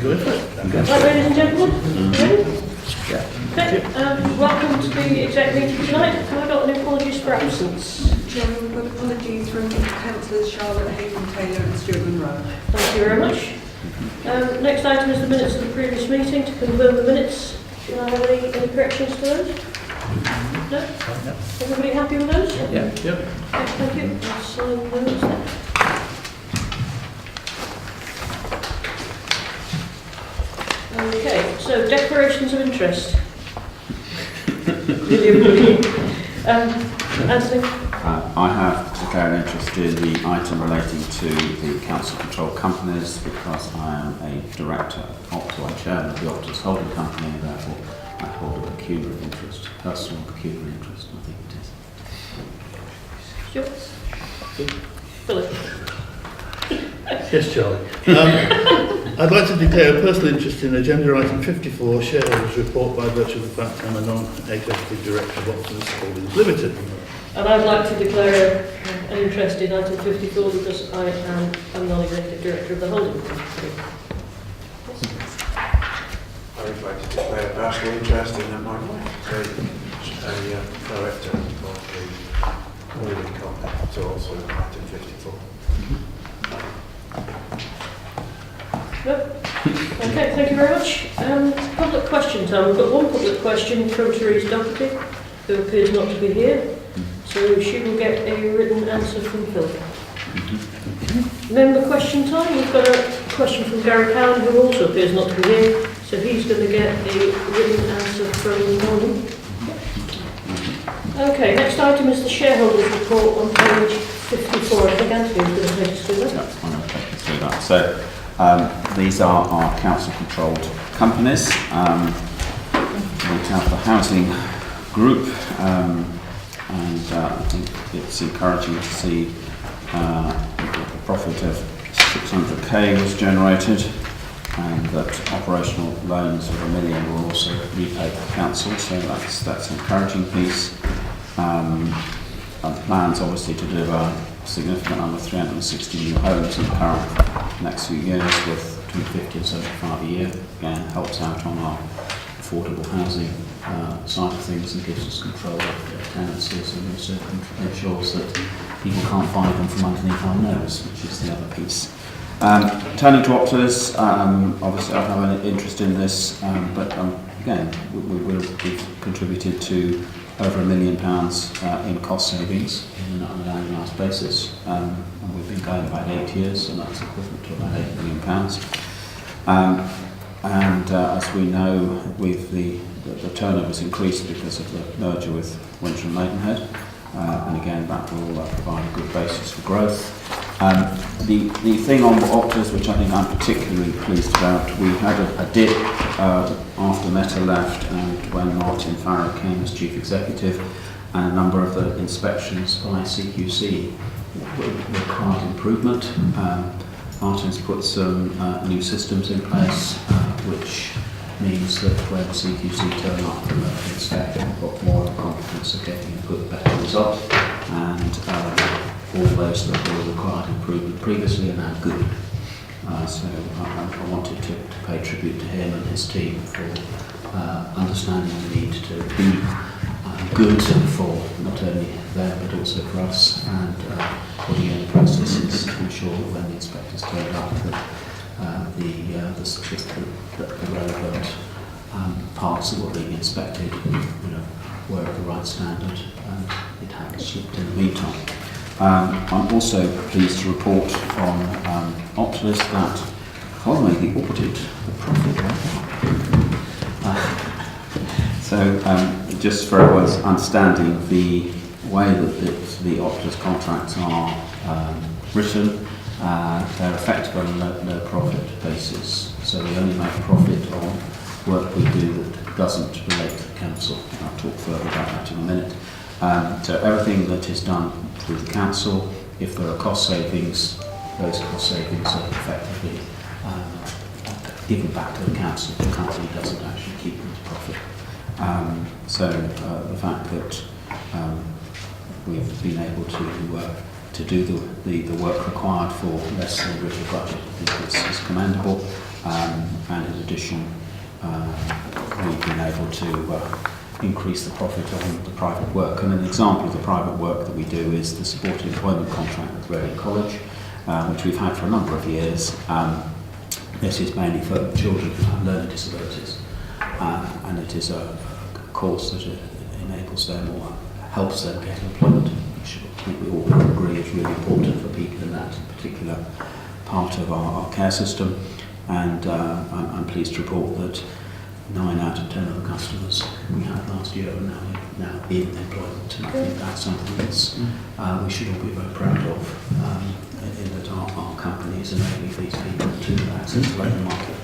go for it. Right, ladies and gentlemen, ready? Yeah. Okay, welcome to the exec meeting tonight. Have I got any apologies for absence? Chairman, we've got apologies from Councillors Charlotte Hayden-Taylor and Stuart Monroe. Thank you very much. Next item is the minutes of the previous meeting. To confirm the minutes, do I have any corrections to those? No? Everybody happy with those? Yeah. Yep. Okay, thank you. Let's sign those then. Okay, so declarations of interest. Anthony? I have declared interest in the item relating to the council controlled companies because I am a director of Optus, I'm chairman of the Optus Holding Company, and therefore I hold a peculiar interest, personal peculiar interest, I think it is. Stuart? Philip? Yes, Charlie. I'd like to declare a personal interest in agenda item 54, shareholders report, by virtue of the fact I'm a non-executive director of Optus Holdings Limited. And I'd like to declare an interest in item 54 because I am a non-executive director of the holding company. I would like to declare a personal interest in my wife, a director of the holding company, so also item 54. Yep. Okay, thank you very much. Public question time. We've got one public question from Therese Doherty, who appears not to be here. So she will get a written answer from Phil. Member question time. We've got a question from Gary Cowan, who also appears not to be here. So he's going to get a written answer from Norman. Okay, next item is the shareholders report on page 54. I think Anthony is going to take us through that. Yeah, I'm going to take you through that. So these are our council controlled companies. We have the housing group. And I think it's encouraging to see a profit of 600k was generated, and that operational loans of £1 million were also repaid to the council, so that's an encouraging piece. And plans obviously to deliver a significant number of 360 new homes in the current next few years, with between 50 and 75 a year. Again, helps out on our affordable housing side of things and gives us control of their tenancies, and also ensures that people can't buy them from underneath our nose, which is the other piece. Turning to Optus, obviously I have an interest in this, but again, we've contributed to over £1 million in cost savings on an annualised basis, and we've been going about 8 years, and that's equivalent to about £8 million. And as we know, with the turnover has increased because of the merger with Winter and Maidenhead, and again that will provide a good basis for growth. The thing on Optus, which I think I'm particularly pleased about, we had a dip after Meta left and when Martin Farrow came as chief executive, and a number of the inspections by CQC required improvement. Martin's put some new systems in place, which means that when CQC turn up and inspect, we've got more confidence of getting a good, better result, and all those that were required improvement previously are now good. So I wanted to pay tribute to him and his team for understanding the need to be good for not only them but also for us, and putting in processes to ensure that when the inspectors turn up that the relevant parts that were being inspected, were of the right standard, and it hadn't slipped in the meantime. I'm also pleased to report on Optus that following the audit, the profit went up. So just for everyone's understanding, the way that the Optus contracts are written, they're effective on a no profit basis. So we only make profit on work we do that doesn't relate to the council. I'll talk further about that in a minute. So everything that is done through the council, if there are cost savings, those cost savings are effectively given back to the council. The company doesn't actually keep them as profit. So the fact that we've been able to do the work required for less than the original budget, I think is commendable. and in addition, we've been able to increase the profit on the private work. And an example of the private work that we do is the supported employment contract with Reading College, which we've had for a number of years. This is mainly for children who have learning disabilities, and it is a course that enables them or helps them get employment, which I think we all agree is really important for people in that particular part of our care system. And I'm pleased to report that 9 out of 10 of the customers we had last year are now in employment, and I think that's something that's we should all be very proud of, in that our company is enabling these people to access the labour market.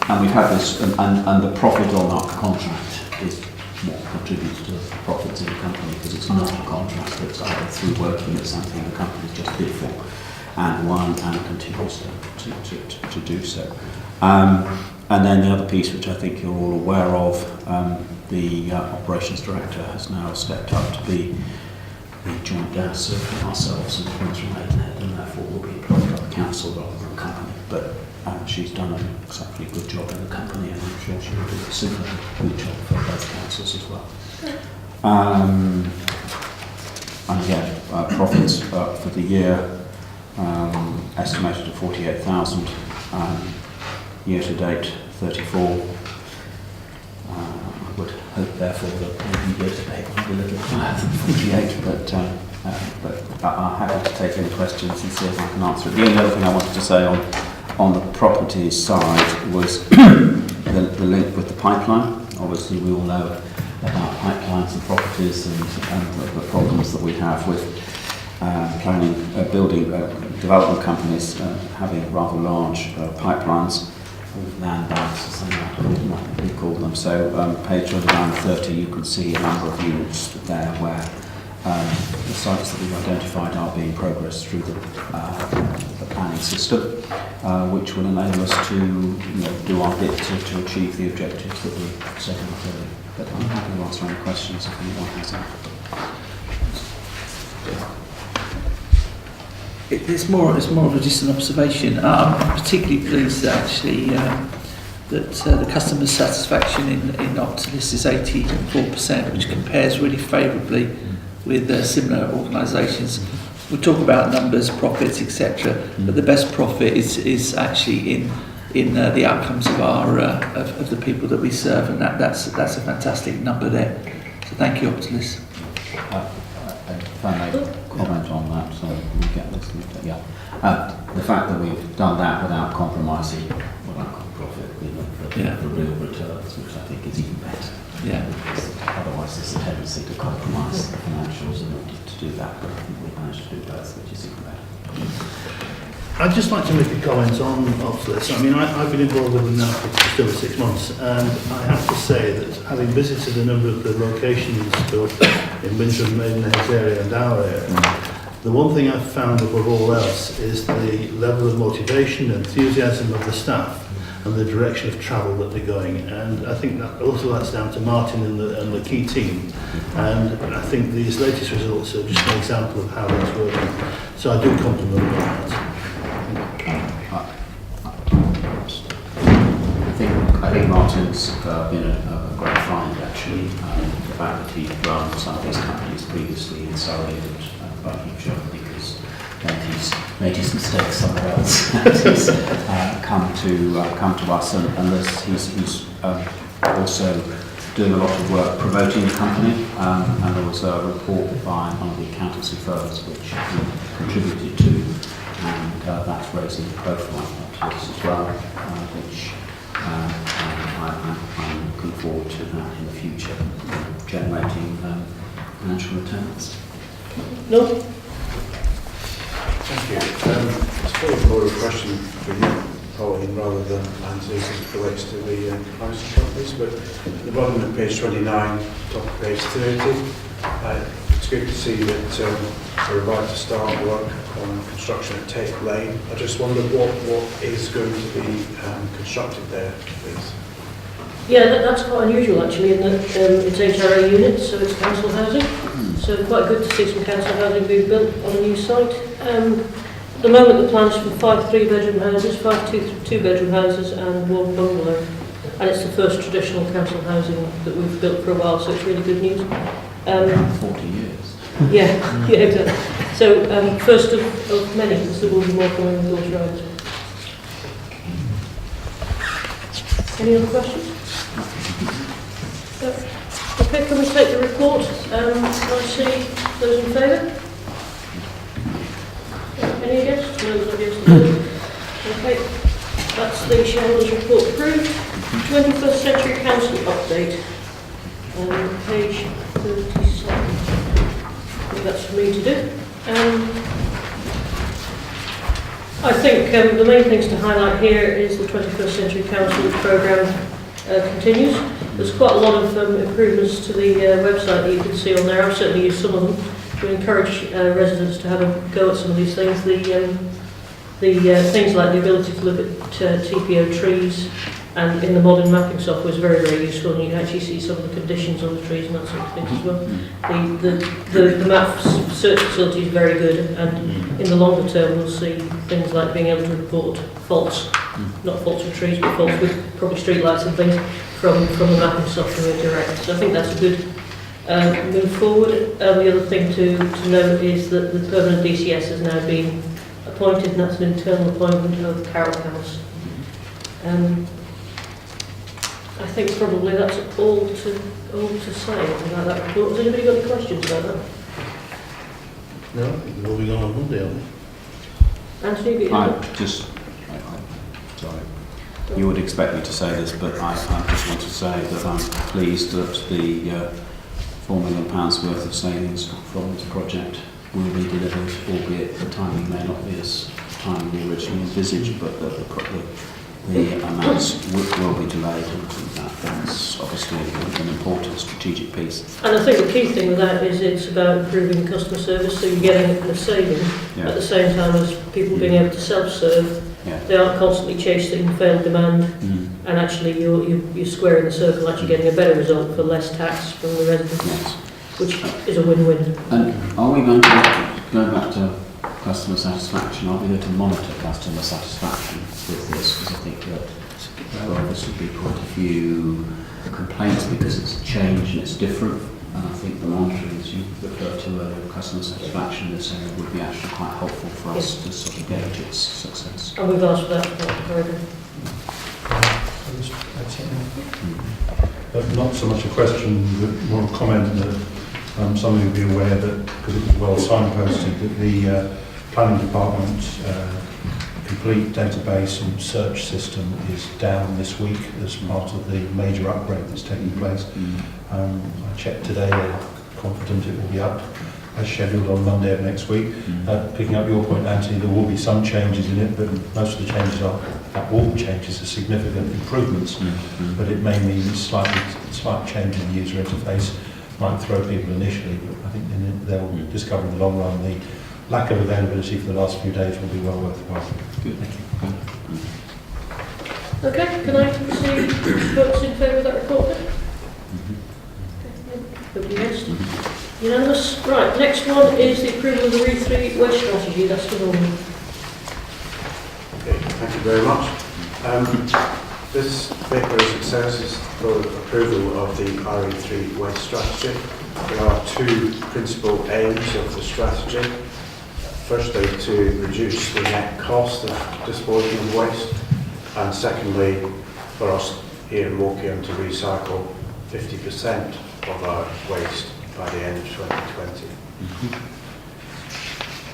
And we've had this, and the profit on our contract is what contributes to the profits of the company, because it's not a contract that's either through working, it's something the company's just bid for and won and continues to do so. And then the other piece, which I think you're all aware of, the operations director has now stepped up to be the joint gas of ourselves and Prince Maidenhead, and therefore will be employed by the council rather than the company. But she's done an exceptionally good job in the company, and I'm sure she will do a similar good job for both councils as well. And again, profits for the year estimated at 48,000. Year to date, 34. I would hope, therefore, that maybe year to date might be a little higher than 48, but I'm happy to take any questions and see if I can answer it. The only other thing I wanted to say on the properties side was the link with the pipeline. Obviously, we all know about pipelines and properties and the problems that we have with planning, building, development companies having rather large pipelines. Land banks, or something like we call them. So page around 30, you can see a number of units there where the sites that we've identified are being progressed through the planning system, which will enable us to do our bit to achieve the objectives that we set out earlier. But I'm happy to answer any questions if anyone has any. It's more of just an observation. I'm particularly pleased actually that the customer satisfaction in Optilis is 84%, which compares really favourably with similar organisations. We talk about numbers, profits, etc., but the best profit is actually in the outcomes of our of the people that we serve, and that's a fantastic number there. So thank you, Optilis. If I may comment on that, so we get this. Yeah, the fact that we've done that without compromising what I call profit, the real returns, which I think is even better. Yeah. Otherwise, there's a tendency to compromise the financials in order to do that, but I think we managed to do both, which is even better. I'd just like to make a comment on Optilis. I mean, I've been involved with them now for just over 6 months, and I have to say that having visited a number of the locations both in Windsor and Maidenhead's area and our area, the one thing I've found above all else is the level of motivation and enthusiasm of the staff and the direction of travel that they're going. And I think that also that's down to Martin and the key team. And I think these latest results are just an example of how that's working. So I do compliment them on that. I think Martin's been a great find, actually. The fact that he's run some of these companies previously in Surrey and Buckinghamshire, because he's made his mistakes somewhere else, and he's come to us, and he's also doing a lot of work promoting the company, and there was a report by one of the accountancy firms which he contributed to, and that's raising the profile of this as well, which I'm looking forward to that in the future, generating financial returns. No? Thank you. It's probably more of a question for you, Pauline, rather than Nancy, because it relates to the housing companies, but at the bottom of page 29, top of page 30, it's good to see that we're about to start work on construction at Tate Lane. I just wondered what is going to be constructed there, please? Yeah, that's quite unusual actually, in that it's HRA units, so it's council housing. So quite good to see some council housing being built on a new site. the moment the plans for 5 3-bedroom houses, 5 2-bedroom houses and 1 bungalow. And it's the first traditional council housing that we've built for a while, so it's really good news. 40 years. Yeah, yeah, exactly. So first of many, because there will be more coming with Dorset Riders. Any other questions? Okay, can we take the report? Can I see those in favour? Any against? No, there's against the board. Okay, that's the shareholders' report approved. 21st Century Council update. Page 37. I think that's for me to do. I think the main things to highlight here is the 21st Century Council programme continues. There's quite a lot of improvements to the website that you can see on there. I've certainly used some of them. We encourage residents to have a go at some of these things. The things like the ability to look at TPO trees and in the modern mapping software is very, very useful, and you can actually see some of the conditions on the trees and that sort of things as well. The map search facility is very good, and in the longer term we'll see things like being able to report faults, not faults with trees, but faults with probably street lights and things from the mapping software direct. So I think that's a good move forward. The other thing to note is that the permanent DCS has now been appointed, and that's an internal appointment of Carol House. I think probably that's all to say about that report. Has anybody got any questions about that? No, I think we're moving on Monday, aren't we? Anthony, Sorry. You would expect me to say this, but I just want to say that I'm pleased that the £4 million worth of savings from this project will be delivered, albeit the timing may not be as timely originally envisaged, but the amounts will be delayed, and I think that's obviously an important strategic piece. and I think the key thing with that is it's about improving customer service, so you're getting a saving at the same time as people being able to self-serve. Yeah. They aren't constantly chasing failed demand, and actually you're squaring the circle, actually getting a better result for less tax from the residents, Yes. which is a win-win. And are we going to go back to customer satisfaction? Are we going to monitor customer satisfaction with this? Because I think that there will obviously be quite a few complaints because it's a change and it's different. And I think the monitoring, as you refer to customer satisfaction in this area, would be actually quite helpful for us to sort of gauge its success. And we've asked for that for very good. Not so much a question, but more a comment that some of you will be aware that, because it was well signposted, that the planning department's complete database and search system is down this week as part of the major upgrade that's taking place. I checked today, they're confident it will be up as scheduled on Monday of next week. Picking up your point, Anthony, there will be some changes in it, but most of the changes are, all the changes are significant improvements, but it may mean slight change in the user interface might throw people initially, but I think they'll discover in the long run the lack of availability for the last few days will be well worthwhile. Good, thank you. Okay, can I see votes in favour of that report then? Nobody against? Unanimous. Right, next one is the approval of the RE3 waste strategy. That's for Norman. Okay, thank you very much. This paper is accesses for approval of the RE3 waste strategy. There are two principal aims of the strategy. Firstly, to reduce the net cost of disposing of waste, and secondly, for us here in Woking to recycle 50% of our waste by the end of 2020.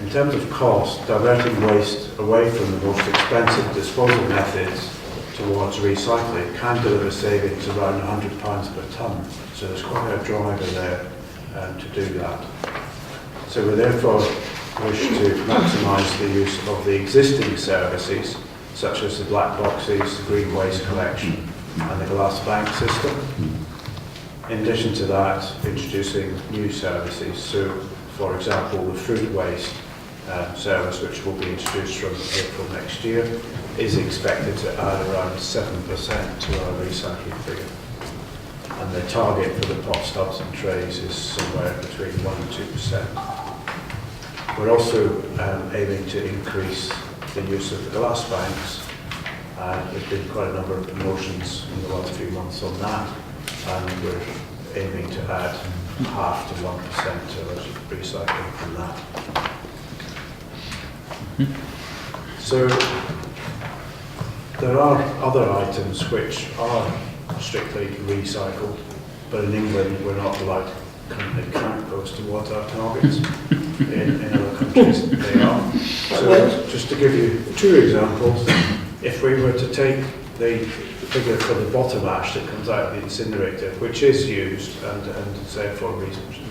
In terms of cost, diverting waste away from the most expensive disposal methods towards recycling can deliver savings around £100 per tonne. So there's quite a driver there to do that. So we therefore wish to maximise the use of the existing services, such as the black boxes, the green waste collection and the glass bank system. In addition to that, introducing new services. So, for example, the food waste service, which will be introduced from April next year, is expected to add around 7% to our recycling figure. And the target for the pot stubs and trays is somewhere between 1% and 2%. We're also aiming to increase the use of the glass banks. There's been quite a number of promotions in the last few months on that, and we're aiming to add 0.5 to 1% to our recycling from that. So there are other items which are strictly recycled, but in England we're not allowed to currently count those towards our targets. In other countries they are. So just to give you 2 examples, if we were to take the figure for the bottom ash that comes out of the incinerator, which is used and therefore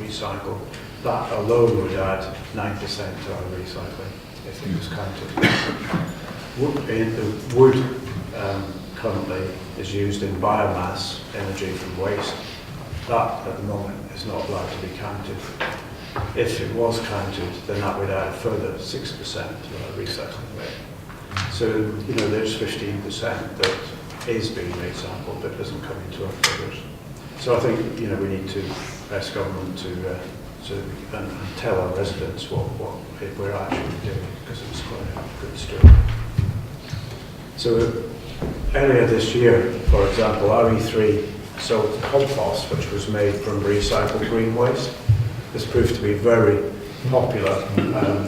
recycled, that alone would add 9% to our recycling if it was counted. Wood currently is used in biomass energy from waste. That at the moment is not allowed to be counted. If it was counted, then that would add a further 6% to our recycling rate. So, you know, there's 15% that is being recycled but doesn't come into our figures. So I think, you know, we need to press government to and tell our residents what we're actually doing, because it's quite a good story. So earlier this year, for example, RE3 sold compost, which was made from recycled green waste. This proved to be very popular.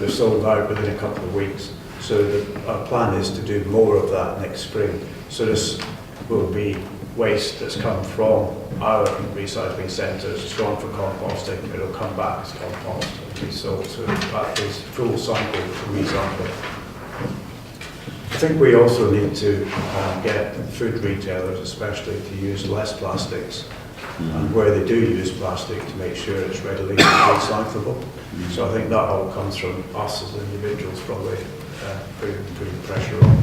They're sold out within a couple of weeks. So our plan is to do more of that next spring. So this will be waste that's come from our recycling centres, it's gone for composting, it'll come back as compost and be sold. So that is full cycle for recycling. I think we also need to get food retailers especially to use less plastics, and where they do use plastic to make sure it's readily recyclable. So I think that all comes from us as individuals probably putting pressure on.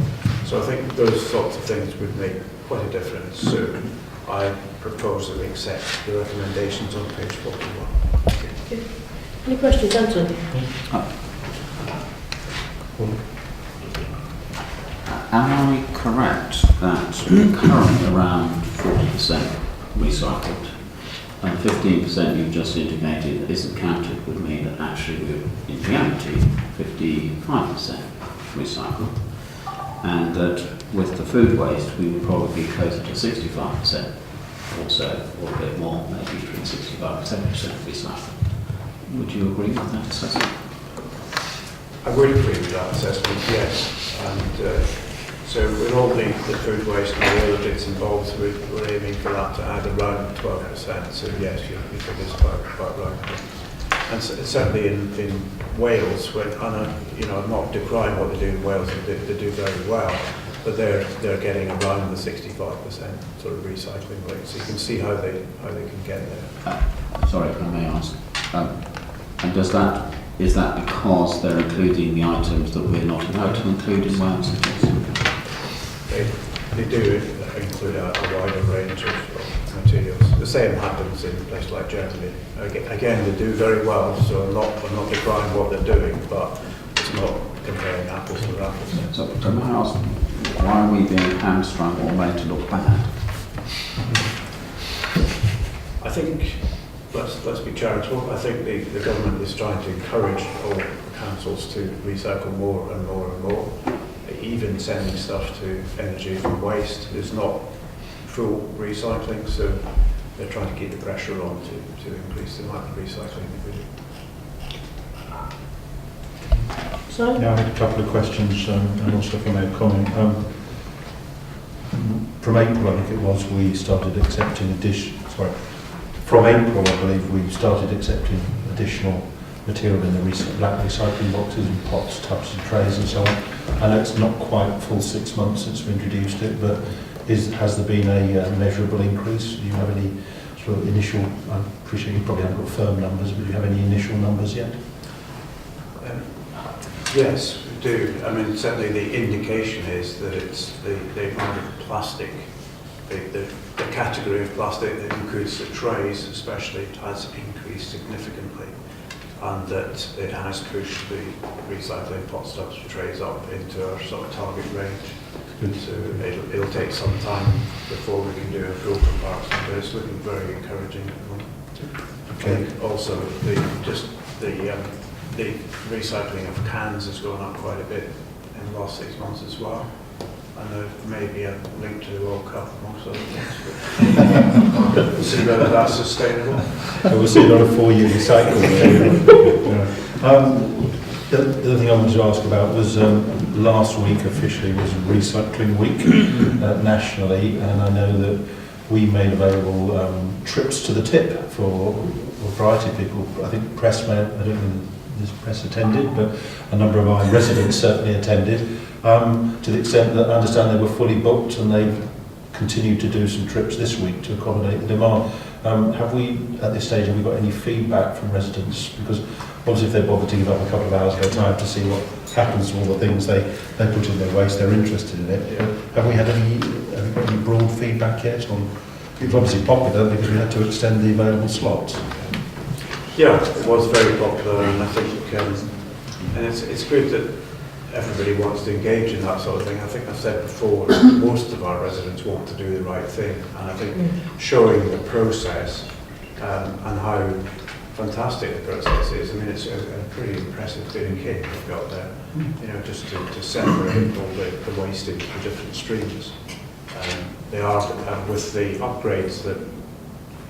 So I think those sorts of things would make quite a difference. So I propose that we accept the recommendations on page 41. Any questions, Anton? Am I correct that currently around 40% recycled and 15% you've just indicated isn't counted would mean that actually we're in reality 55% recycled, and that with the food waste we would probably be closer to 65% also, or a bit more, maybe between 65 and 70% recycled. Would you agree with that assessment? I would agree with that assessment, yes. And so with all the food waste and the other bits involved, we're aiming for that to add around 12%. So yes, your figure's quite right. And certainly in Wales, when, I'm not decrying what they do in Wales, they do very well, but they're getting around the 65% sort of recycling rate. So you can see how they can get there. Sorry, if I may ask, and is that because they're including the items that we're not allowed to include in Wales? They do include a wider range of materials. The same happens in places like Germany. Again, they do very well, so I'm not decrying what they're doing, but it's not comparing apples with apples. So may I ask, why are we being hamstrung or made to look bad? I think, let's be charitable, I think the government is trying to encourage all councils to recycle more and more and more. Even sending stuff to energy from waste is not full recycling, so they're trying to keep the pressure on to increase the amount of recycling we do. So? Yeah, I had a couple of questions and also if I may comment. From April, I think it was, we started accepting from April, I believe, we started accepting additional material in the black recycling boxes and pots, tubs and trays and so on. I know it's not quite full 6 months since we introduced it, but has there been a measurable increase? Do you have any sort of initial, I appreciate you probably haven't got firm numbers, but do you have any initial numbers yet? Yes, we do. I mean, certainly the indication is that it's the amount of plastic, the category of plastic that includes the trays especially has increased significantly, and that it has pushed the recycling pot stubs and trays up into our sort of target range. Good. So it'll take some time before we can do a full comparison, but it's looking very encouraging at the moment. Okay. Also, the the recycling of cans has gone up quite a bit in the last 6 months as well. I know maybe a link to the World Cup amongst other things, but we'll see whether that's sustainable. So we'll see a lot of 4-year cycle. The other thing I wanted to ask about was last week officially was Recycling Week nationally, and I know that we made available trips to the tip for a variety of people. I think press, I don't know if this press attended, but a number of our residents certainly attended, to the extent that I understand they were fully booked, and they've continued to do some trips this week to accommodate the demand. Have we, at this stage, have we got any feedback from residents? Because obviously if they bother to give up a couple of hours of their time to see what happens to all the things they put in their waste, they're interested in it. Have we got any broad feedback yet on? It's obviously popular because we had to extend the available slots. Yeah, it was very popular, and I think and it's good that everybody wants to engage in that sort of thing. I think I've said before, most of our residents want to do the right thing, and I think showing the process and how fantastic the process is. I mean, it's a pretty impressive bit of kit we've got there, you know, just to separate all the waste into the different streams. They are, with the upgrades that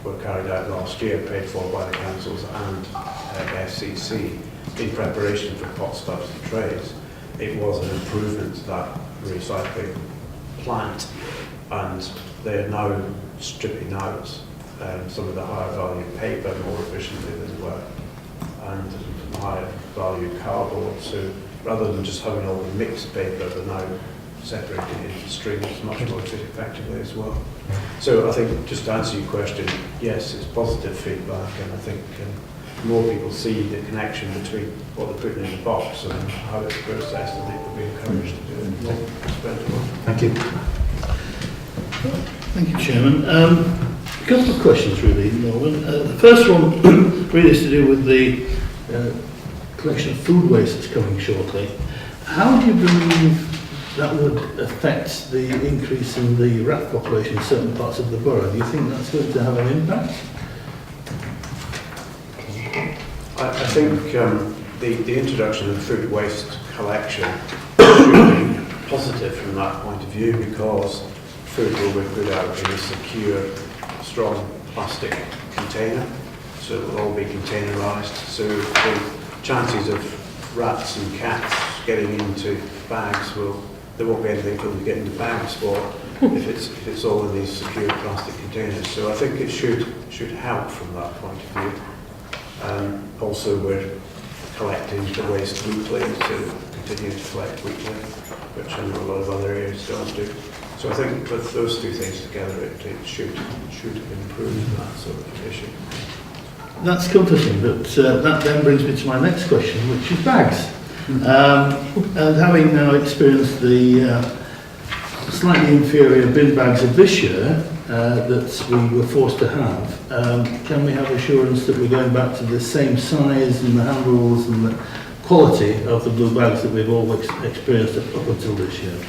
were carried out last year, paid for by the councils and FCC, in preparation for pot stubs and trays. It was an improvement to that recycling plant, and they are now stripping out some of the higher value paper more efficiently than were, and higher value cardboard. So rather than just having all the mixed paper, they're now separating it into streams much more effectively as well. So I think, just to answer your question, yes, it's positive feedback, and I think more people see the connection between what they're putting in the box and how it's processed, and they will be encouraged to do it more. Thank you. Thank you, Chairman. A couple of questions, really, Norman. The first one really is to do with the collection of food waste that's coming shortly. How do you believe that would affect the increase in the rat population in certain parts of the borough? Do you think that's going to have an impact? I think the introduction of food waste collection should be positive from that point of view, because food will be put out in a secure, strong plastic container, so it will all be containerised. So the chances of rats and cats getting into bags there won't be anything for them to get into bags for if it's all in these secure plastic containers. So I think it should help from that point of view. Also, we're collecting the waste weekly, so continue to collect weekly, which I know a lot of other areas don't do. So I think with those two things together, it should improve that sort of issue. That's comforting, but that then brings me to my next question, which is bags. And having now experienced the slightly inferior bin bags of this year that we were forced to have, can we have assurance that we're going back to the same size and the handles and the quality of the blue bags that we've all experienced up until this year?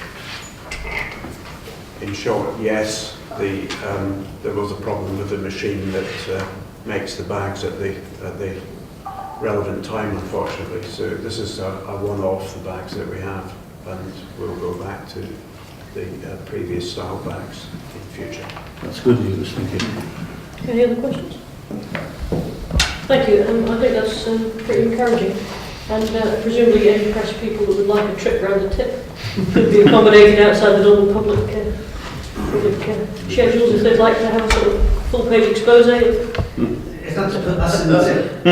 In short, yes. There was a problem with the machine that makes the bags at the relevant time, unfortunately. So this is a one-off, the bags that we have, and we'll go back to the previous style bags in the future. That's good news, thank you. Any other questions? Thank you, I think that's pretty encouraging. And presumably any press people that would like a trip around the tip could be accommodated outside the normal public schedules if they'd like to have a sort of full-page expose. If that's to put us in the tip.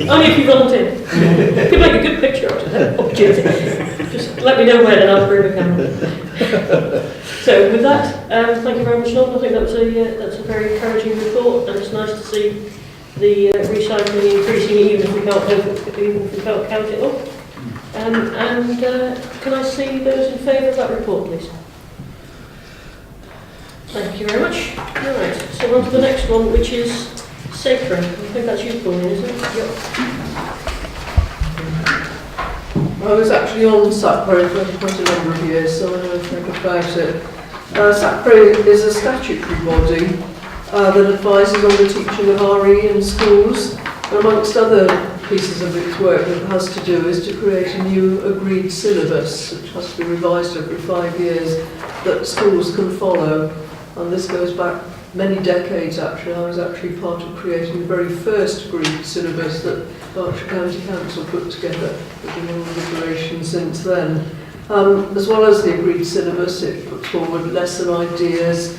Only if you volunteer. You can make a good picture out of that opportunity. Just let me know when and I'll bring a camera. So with that, thank you very much, Norman. I think that's a very encouraging report, and it's nice to see the recycling increasing, even if we can't count it up. Can I see those in favour of that report, please? Thank you very much. All right, so on to the next one, which is Sacred. I think that's you, Pauline, isn't it? Yep. I was actually on SAPRO for quite a number of years, so I know a bit about it. SAPRO is a statutory body that advises on the teaching of RE in schools, and amongst other pieces of its work that it has to do is to create a new agreed syllabus, which has to be revised every 5 years, that schools can follow. And this goes back many decades actually. I was actually part of creating the very first agreed syllabus that Berkshire County Council put together. There's been all the iteration since then. As well as the agreed syllabus, it puts forward lesson ideas,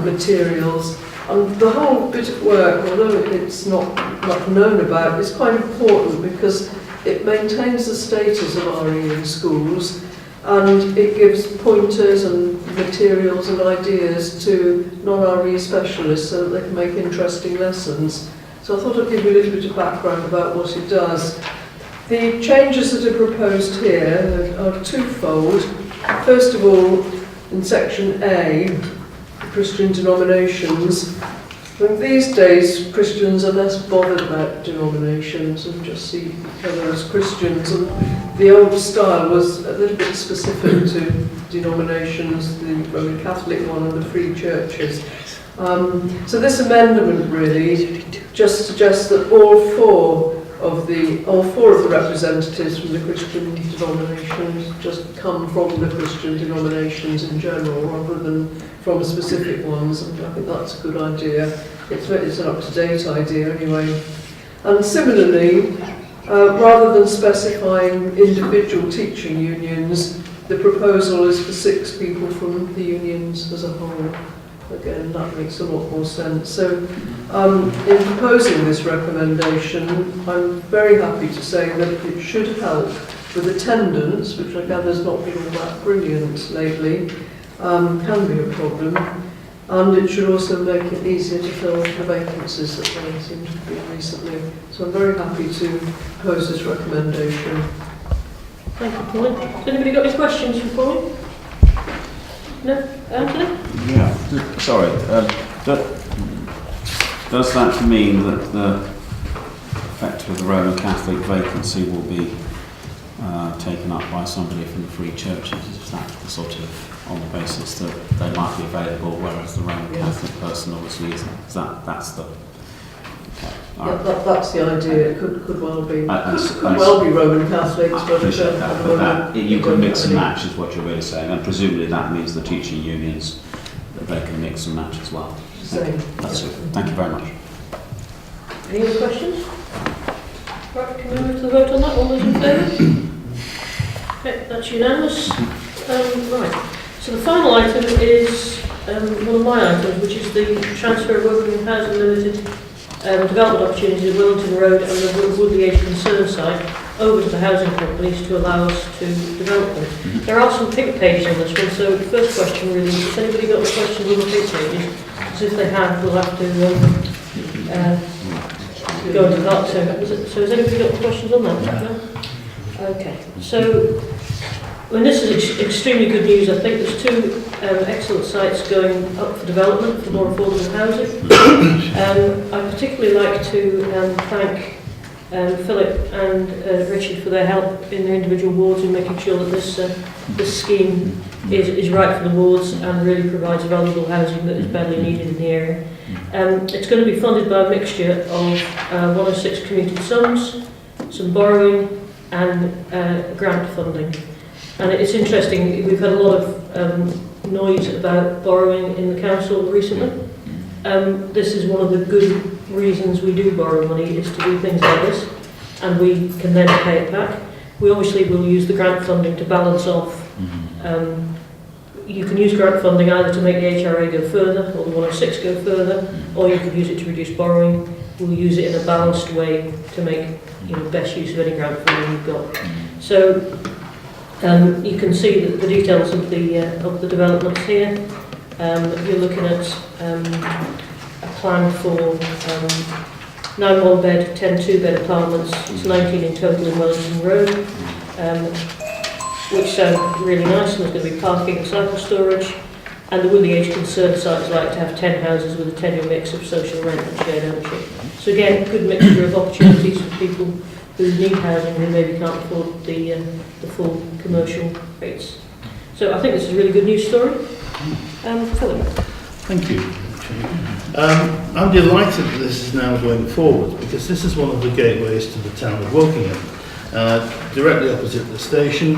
materials, and the whole bit of work, although it's not much known about, is quite important because it maintains the status of RE in schools, and it gives pointers and materials and ideas to non-RE specialists so that they can make interesting lessons. So I thought I'd give you a little bit of background about what it does. The changes that are proposed here are twofold. First of all, in section A, Christian denominations. And these days, Christians are less bothered about denominations and just see each other as Christians. And the old style was a little bit specific to denominations, the Roman Catholic one and the free churches. So this amendment really just suggests that all four of the representatives from the Christian denominations just come from the Christian denominations in general rather than from specific ones, and I think that's a good idea. It's an up-to-date idea anyway. And similarly, rather than specifying individual teaching unions, the proposal is for 6 people from the unions as a whole. Again, that makes a lot more sense. So, in proposing this recommendation, I'm very happy to say that it should help with attendance, which I gather has not been all that brilliant lately, can be a problem, and it should also make it easier to fill the vacancies that there seem to be recently. So I'm very happy to propose this recommendation. Thank you, Pauline. Has anybody got any questions for Pauline? No? Anthony? Yeah, sorry. Does that mean that the effectively the Roman Catholic vacancy will be taken up by somebody from the free churches? Is that the sort of on the basis that they might be available, whereas the Roman Catholic person obviously isn't? Is that's the okay? That's the idea. It could well be. Could well be Roman Catholics, I appreciate that, but that you can mix and match is what you're really saying, and presumably that means the teaching unions that they can mix and match as well. That's it. Thank you very much. Any other questions? Right, can we move to the vote on that? All those in favour? Okay, that's unanimous. Right, so the final item is one of my items, which is the transfer of Wokingham Housing Limited development opportunities at Wellington Road and the Woodley Edge Concern site over to the housing companies to allow us to develop them. There are some pink pages on this one, so the first question really is, has anybody got any questions on the pink pages? Because if they have, we'll have to go into that. So has anybody got any questions on that? No? Okay, so this is extremely good news. I think there's 2 excellent sites going up for development for more affordable housing. I'd particularly like to thank Philip and Richard for their help in their individual wards in making sure that this scheme is right for the wards and really provides valuable housing that is badly needed in the area. It's going to be funded by a mixture of 106 committed sums, some borrowing and grant funding. And it's interesting, we've had a lot of noise about borrowing in the council recently. This is one of the good reasons we do borrow money, is to do things like this, and we can then pay it back. We obviously will use the grant funding to balance off. You can use grant funding either to make the HRA go further, or the 106 go further, or you can use it to reduce borrowing. We'll use it in a balanced way to make best use of any grant funding we've got. So you can see the details of the developments here. You're looking at a plan for 9 one-bed, 10 two-bed apartments. It's 19 in total in Wellington Road, which sound really nice. And there's going to be parking and cycle storage. And the Woodley Edge Concern site is like to have 10 houses with a 10-year mix of social rent and shared ownership. So again, good mixture of opportunities for people who need housing who maybe can't afford the full commercial rates. So I think this is a really good news story. Philip. Thank you, I'm delighted that this is now going forward because this is one of the gateways to the town of Wokingham. Directly opposite the station,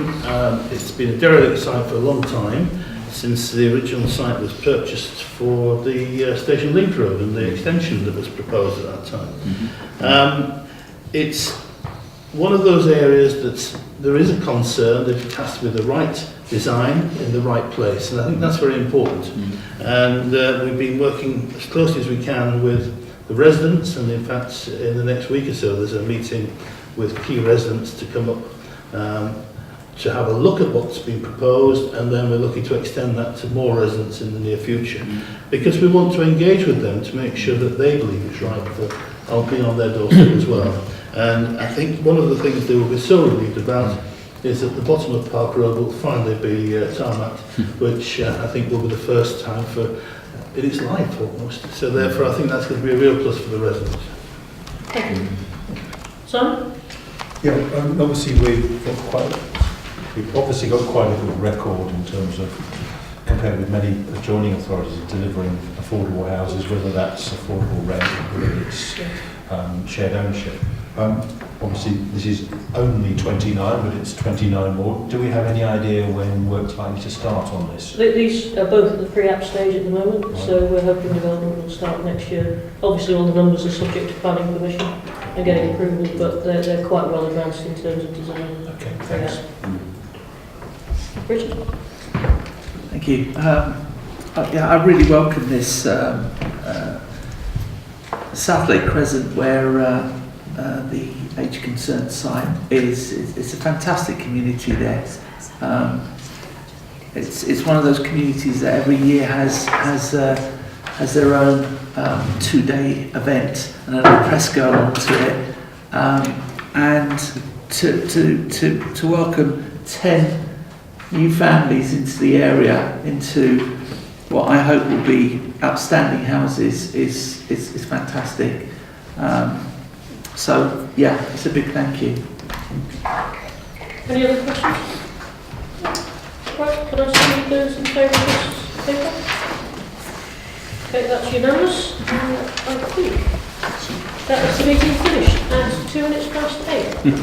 it's been a derelict site for a long time, since the original site was purchased for the Station Link Road and the extension that was proposed at that time. It's one of those areas that there is a concern that it has to be the right design in the right place, and I think that's very important. And we've been working as closely as we can with the residents, and in fact in the next week or so there's a meeting with key residents to come up to have a look at what's been proposed, and then we're looking to extend that to more residents in the near future, because we want to engage with them to make sure that they believe it's right for I'll be on their doorstep as well. And I think one of the things they will be so relieved about is that the bottom of Park Road will finally be tarmac, which I think will be the first time in its life almost. So therefore I think that's going to be a real plus for the residents. Thank you. Simon? Yeah, obviously we've obviously got quite a good record in terms of, compared with many adjoining authorities, of delivering affordable houses, whether that's affordable rent or whether it's shared ownership. Obviously this is only 29, but it's 29 more. Do we have any idea when work's likely to start on this? These are both at the pre-app stage at the moment, right. So we're hoping development will start next year. Obviously all the numbers are subject to planning permission and getting approval, but they're quite well advanced in terms of design. Okay, thanks. Richard? Thank you. Yeah, I really welcome this South Lake Crescent, where the Age Concerned site is. It's a fantastic community there. It's one of those communities that every year has their own 2-day event and a little press go along to it, and to welcome 10 new families into the area, into what I hope will be outstanding houses, is fantastic. So yeah, it's a big thank you. Any other questions? Right, can I see those in favour of this paper? Okay, that's unanimous. I think that is the meeting finished at 8:02. Thank you.